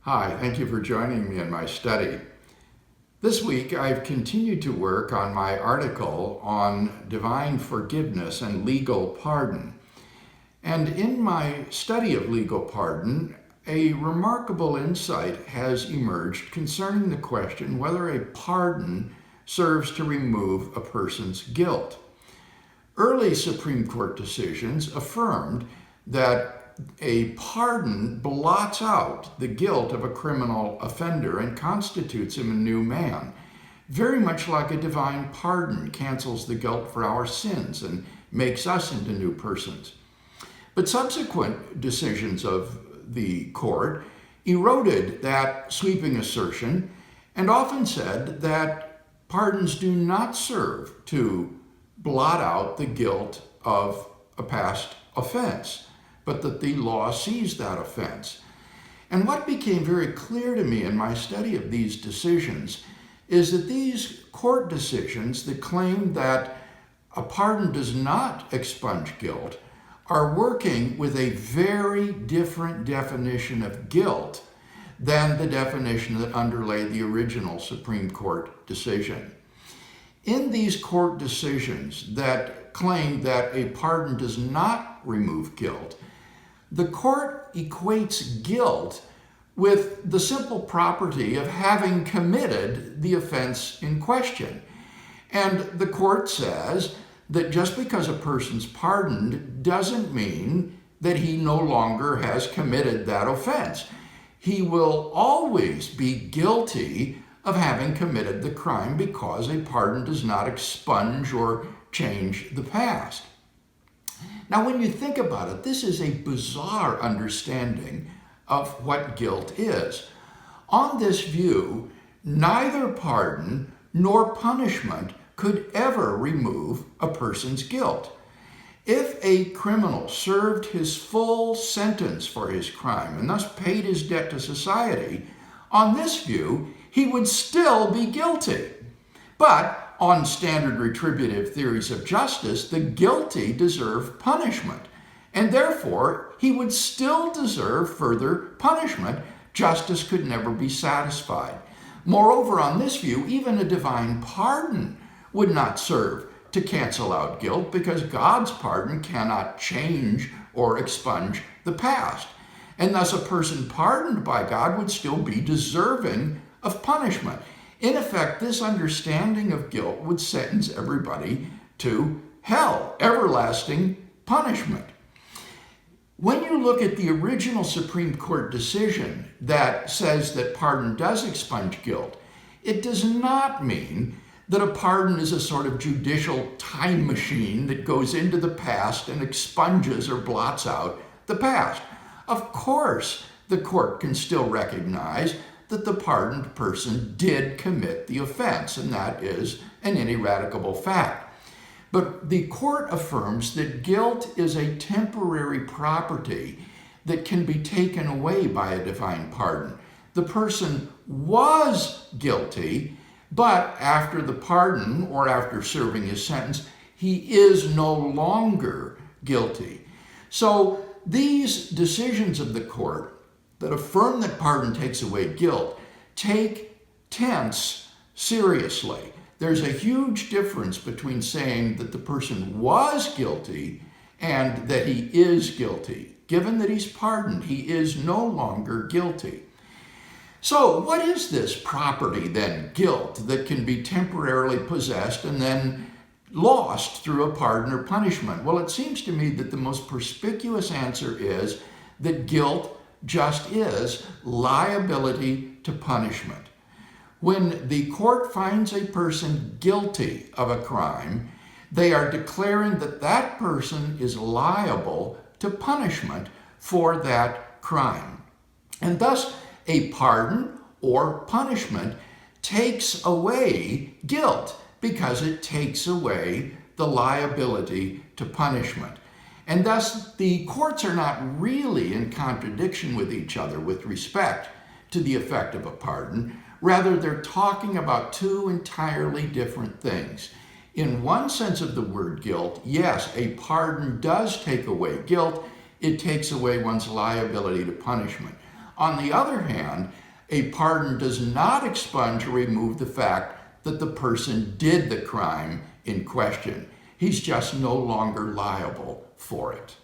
Hi, thank you for joining me in my study. This week I've continued to work on my article on divine forgiveness and legal pardon. And in my study of legal pardon, a remarkable insight has emerged concerning the question whether a pardon serves to remove a person's guilt. Early Supreme Court decisions affirmed that a pardon blots out the guilt of a criminal offender and constitutes him a new man, very much like a divine pardon cancels the guilt for our sins and makes us into new persons. But subsequent decisions of the court eroded that sweeping assertion and often said that pardons do not serve to blot out the guilt of a past offense, but that the law sees that offense. And what became very clear to me in my study of these decisions is that these court decisions that claim that a pardon does not expunge guilt are working with a very different definition of guilt than the definition that underlay the original Supreme Court decision. In these court decisions that claim that a pardon does not remove guilt, the court equates guilt with the simple property of having committed the offense in question. And the court says that just because a person's pardoned doesn't mean that he no longer has committed that offense. He will always be guilty of having committed the crime because a pardon does not expunge or change the past. Now, when you think about it, this is a bizarre understanding of what guilt is. On this view, neither pardon nor punishment could ever remove a person's guilt. If a criminal served his full sentence for his crime and thus paid his debt to society, on this view, he would still be guilty. But on standard retributive theories of justice, the guilty deserve punishment, and therefore he would still deserve further punishment. Justice could never be satisfied. Moreover, on this view, even a divine pardon would not serve to cancel out guilt because God's pardon cannot change or expunge the past. And thus a person pardoned by God would still be deserving of punishment. In effect, this understanding of guilt would sentence everybody to hell, everlasting punishment. When you look at the original Supreme Court decision that says that pardon does expunge guilt, it does not mean that a pardon is a sort of judicial time machine that goes into the past and expunges or blots out the past. Of course, the court can still recognize that the pardoned person did commit the offense, and that is an ineradicable fact. But the court affirms that guilt is a temporary property that can be taken away by a divine pardon. The person was guilty, but after the pardon or after serving his sentence, he is no longer guilty. So these decisions of the court that affirm that pardon takes away guilt take tense seriously. There's a huge difference between saying that the person was guilty and that he is guilty. Given that he's pardoned, he is no longer guilty. So what is this property then, guilt, that can be temporarily possessed and then lost through a pardon or punishment? Well, it seems to me that the most perspicuous answer is that guilt just is liability to punishment. When the court finds a person guilty of a crime, they are declaring that that person is liable to punishment for that crime. And thus, a pardon or punishment takes away guilt because it takes away the liability to punishment. And thus, the courts are not really in contradiction with each other with respect to the effect of a pardon. Rather, they're talking about two entirely different things. In one sense of the word guilt, yes, a pardon does take away guilt. It takes away one's liability to punishment. On the other hand, a pardon does not expunge or remove the fact that the person did the crime in question. He's just no longer liable for it.